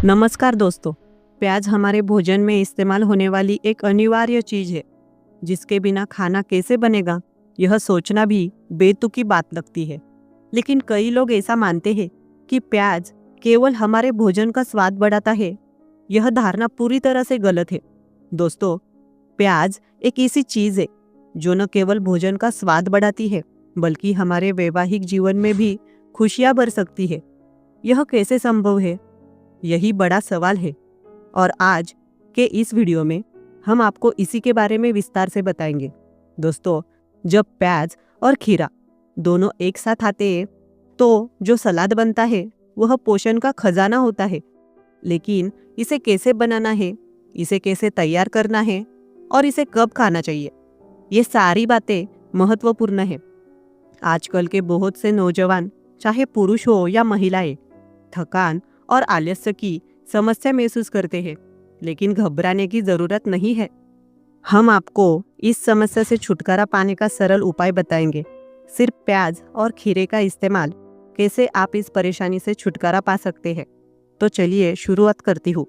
नमस्कार दोस्तों। प्याज हमारे भोजन में इस्तेमाल होने वाली एक अनिवार्य चीज है, जिसके बिना खाना कैसे बनेगा यह सोचना भी बेतुकी बात लगती है। लेकिन कई लोग ऐसा मानते हैं कि प्याज केवल हमारे भोजन का स्वाद बढ़ाता है। यह धारणा पूरी तरह से गलत है। दोस्तों, प्याज एक ऐसी चीज है जो न केवल भोजन का स्वाद बढ़ाती है, बल्कि हमारे वैवाहिक जीवन में भी खुशियां भर सकती है। यह कैसे संभव है, यही बड़ा सवाल है। और आज के इस वीडियो में हम आपको इसी के बारे में विस्तार से बताएंगे। दोस्तों, जब प्याज और खीरा दोनों एक साथ आते हैं तो जो सलाद बनता है वह पोषण का खजाना होता है। लेकिन इसे कैसे बनाना है, इसे कैसे तैयार करना है और इसे कब खाना चाहिए, ये सारी बातें महत्वपूर्ण है। आजकल के बहुत से नौजवान, चाहे पुरुष हो या महिलाएं, थकान और आलस्य की समस्या महसूस करते हैं। लेकिन घबराने की जरूरत नहीं है। हम आपको इस समस्या से छुटकारा पाने का सरल उपाय बताएंगे। सिर्फ प्याज और खीरे का इस्तेमाल कैसे आप इस परेशानी से छुटकारा पा सकते हैं। तो चलिए शुरुआत करती हूँ।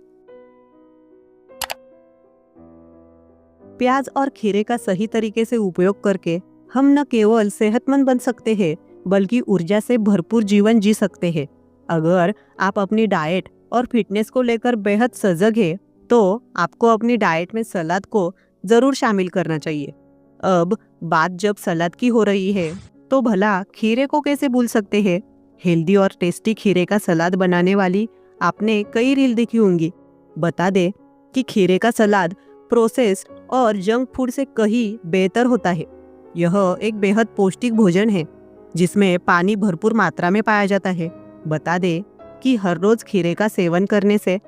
प्याज और खीरे का सही तरीके से उपयोग करके हम न केवल सेहतमंद बन सकते हैं, बल्कि ऊर्जा से भरपूर जीवन जी सकते हैं। अगर आप अपनी डाइट और फिटनेस को लेकर बेहद सजग हैं, तो आपको अपनी डाइट में सलाद को जरूर शामिल करना चाहिए। अब बात जब सलाद की हो रही है, तो भला खीरे को कैसे भूल सकते हैं। हेल्दी और टेस्टी खीरे का सलाद बनाने वाली आपने कई रील देखी होंगी। बता दे कि खीरे का सलाद प्रोसेस्ड और जंक फूड से कहीं बेहतर होता है। यह एक बेहद पौष्टिक भोजन है, जिसमें पानी भरपूर मात्रा में पाया जाता है। बता दे कि हर रोज खीरे का सेवन करने से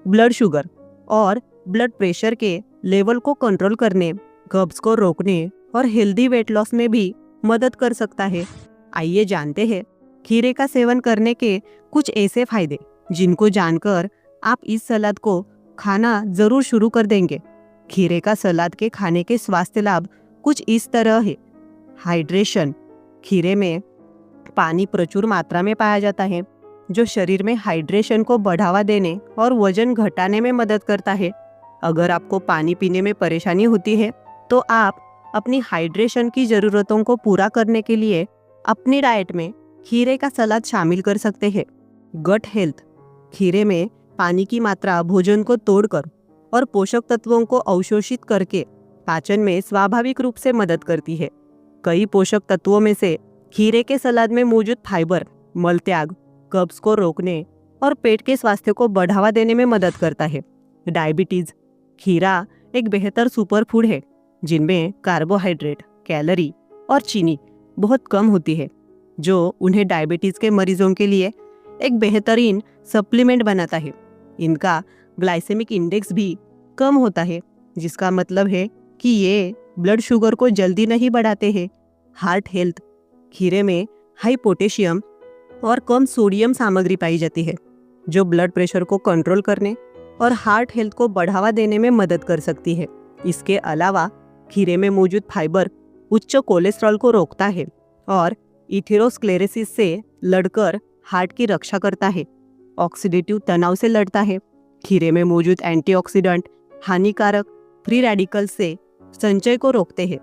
ब्लड शुगर और ब्लड प्रेशर के लेवल को कंट्रोल करने, कब्ज को रोकने और हेल्दी वेट लॉस में भी मदद कर सकता है। आइए जानते हैं खीरे का सेवन करने के कुछ ऐसे फायदे, जिनको जानकर आप इस सलाद को खाना जरूर शुरू कर देंगे। खीरे का सलाद के खाने के स्वास्थ्य लाभ कुछ इस तरह है। हाइड्रेशन। खीरे में पानी प्रचुर मात्रा में पाया जाता है, जो शरीर में हाइड्रेशन को बढ़ावा देने और वजन घटाने में मदद करता है। अगर आपको पानी पीने में परेशानी होती है, तो आप अपनी हाइड्रेशन की ज़रूरतों को पूरा करने के लिए अपनी डाइट में खीरे का सलाद शामिल कर सकते हैं। Gut health. खीरे में पानी की मात्रा भोजन को तोड़कर और पोषक तत्वों को अवशोषित करके पाचन में स्वाभाविक रूप से मदद करती है। कई पोषक तत्वों में से खीरे के सलाद में मौजूद फाइबर मल त्याग, कब्ज को रोकने और पेट के स्वास्थ्य को बढ़ावा देने में मदद करता है। डायबिटीज। खीरा एक बेहतर सुपर फूड है, जिनमें कार्बोहाइड्रेट, कैलोरी और चीनी बहुत कम होती है, जो उन्हें डायबिटीज के मरीजों के लिए एक बेहतरीन सप्लीमेंट बनाता है। इनका ग्लाइसेमिक इंडेक्स भी कम होता है, जिसका मतलब है कि ये ब्लड शुगर को जल्दी नहीं बढ़ाते हैं। Heart health. खीरे में हाई पोटेशियम और कम सोडियम सामग्री पाई जाती है, जो ब्लड प्रेशर को कंट्रोल करने और हार्ट हेल्थ को बढ़ावा देने में मदद कर सकती है। इसके अलावा खीरे में मौजूद फाइबर उच्च कोलेस्ट्रॉल को रोकता है और एथेरोस्क्लेरोसिस से लड़कर हार्ट की रक्षा करता है। ऑक्सीडेटिव तनाव से लड़ता है। खीरे में मौजूद एंटीऑक्सीडेंट हानिकारक फ्री रेडिकल से संचय को रोकते हैं,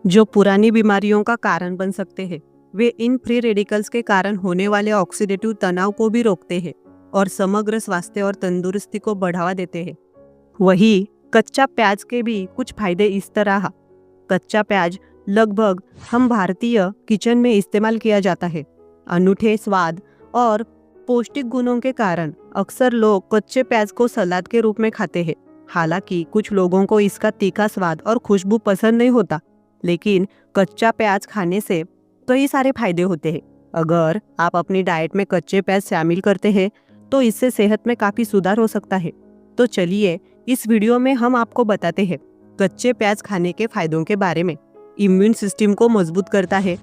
जो पुरानी बीमारियों का कारण बन सकते हैं। वे इन फ्री रेडिकल्स के कारण होने वाले ऑक्सीडेटिव तनाव को भी रोकते हैं और समग्र स्वास्थ्य और तंदुरुस्ती को बढ़ावा देते हैं। वही कच्चा प्याज के भी कुछ फायदे इस तरह। कच्चा प्याज लगभग हम भारतीय किचन में इस्तेमाल किया जाता है। अनूठे स्वाद और पौष्टिक गुणों के कारण अक्सर लोग कच्चे प्याज को सलाद के रूप में खाते हैं। हालांकि कुछ लोगों को इसका तीखा स्वाद और खुशबू पसंद नहीं होता, लेकिन कच्चा प्याज खाने से कई सारे फायदे होते हैं। अगर आप अपनी डाइट में कच्चे प्याज शामिल करते हैं, तो इससे सेहत में काफ़ी सुधार हो सकता है। तो चलिए इस वीडियो में हम आपको बताते हैं कच्चे प्याज खाने के फायदों के बारे में। इम्यून सिस्टम को मजबूत करता है।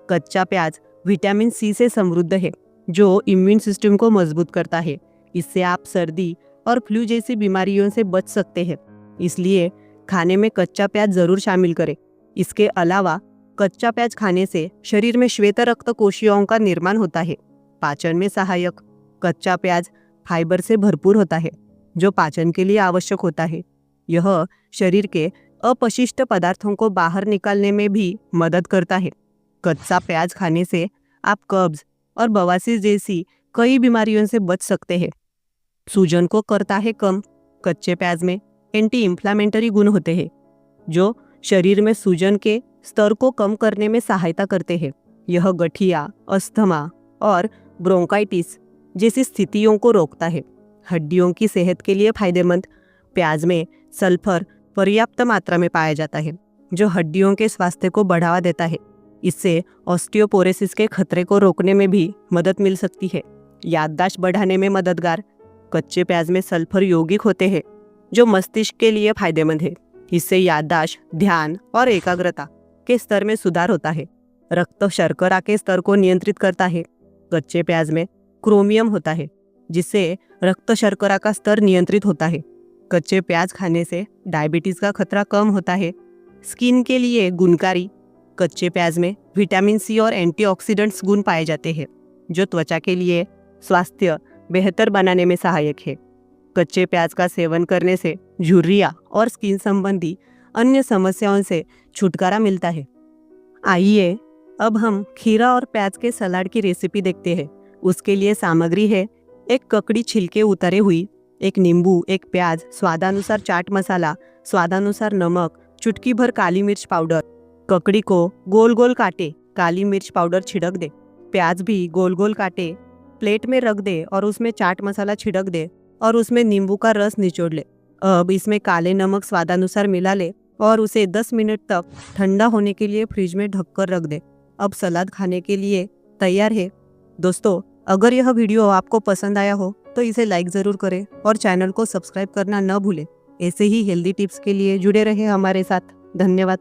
कच्चा प्याज विटामिन सी से समृद्ध है, जो इम्यून सिस्टम को मजबूत करता है। इससे आप सर्दी और फ्लू जैसी बीमारियों से बच सकते हैं। इसलिए खाने में कच्चा प्याज जरूर शामिल करें। इसके अलावा कच्चा प्याज खाने से शरीर में श्वेत रक्त कोशिकाओं का निर्माण होता है। पाचन में सहायक। कच्चा प्याज फाइबर से भरपूर होता है, जो पाचन के लिए आवश्यक होता है। यह शरीर के अपशिष्ट पदार्थों को बाहर निकालने में भी मदद करता है। कच्चा प्याज खाने से आप कब्ज और बवासीर जैसी कई बीमारियों से बच सकते हैं। सूजन को करता है कम। कच्चे प्याज में एंटी इंफ्लामेटरी गुण होते हैं, जो शरीर में सूजन के स्तर को कम करने में सहायता करते हैं। यह गठिया, अस्थमा और ब्रोंकाइटिस जैसी स्थितियों को रोकता है। हड्डियों की सेहत के लिए फायदेमंद। प्याज में सल्फर पर्याप्त मात्रा में पाया जाता है, जो हड्डियों के स्वास्थ्य को बढ़ावा देता है। इससे ऑस्टियोपोरोसिस के खतरे को रोकने में भी मदद मिल सकती है। याददाश्त बढ़ाने में मददगार। कच्चे प्याज में सल्फर यौगिक होते हैं, जो मस्तिष्क के लिए फायदेमंद है। इससे याददाश्त, ध्यान और एकाग्रता के स्तर में सुधार होता है। रक्त शर्करा के स्तर को नियंत्रित करता है। कच्चे प्याज में क्रोमियम होता है, जिससे रक्त शर्करा का स्तर नियंत्रित होता है। कच्चे प्याज खाने से डायबिटीज का खतरा कम होता है। स्किन के लिए गुणकारी। कच्चे प्याज में विटामिन सी और एंटीऑक्सीडेंट्स गुण पाए जाते हैं, जो त्वचा के लिए स्वास्थ्य बेहतर बनाने में सहायक है। कच्चे प्याज का सेवन करने से झुर्रियाँ और स्किन संबंधी अन्य समस्याओं से छुटकारा मिलता है। आइए अब हम खीरा और प्याज के सलाद की रेसिपी देखते हैं। उसके लिए सामग्री है: एक ककड़ी छिलके उतारे हुई, एक नींबू, एक प्याज, स्वादानुसार चाट मसाला, स्वादानुसार नमक, चुटकी भर काली मिर्च पाउडर। ककड़ी को गोल गोल काटे, काली मिर्च पाउडर छिड़क दे। प्याज भी गोल गोल काटे, प्लेट में रख दे और उसमें चाट मसाला छिड़क दे और उसमें नींबू का रस निचोड़ ले। अब इसमें काले नमक स्वादानुसार मिला ले और उसे 10 मिनट तक ठंडा होने के लिए फ्रिज में ढककर रख दे। अब सलाद खाने के लिए तैयार है। दोस्तों, अगर यह वीडियो आपको पसंद आया हो तो इसे लाइक ज़रूर करें और चैनल को सब्सक्राइब करना न भूलें। ऐसे ही हेल्दी टिप्स के लिए जुड़े रहें हमारे साथ। धन्यवाद।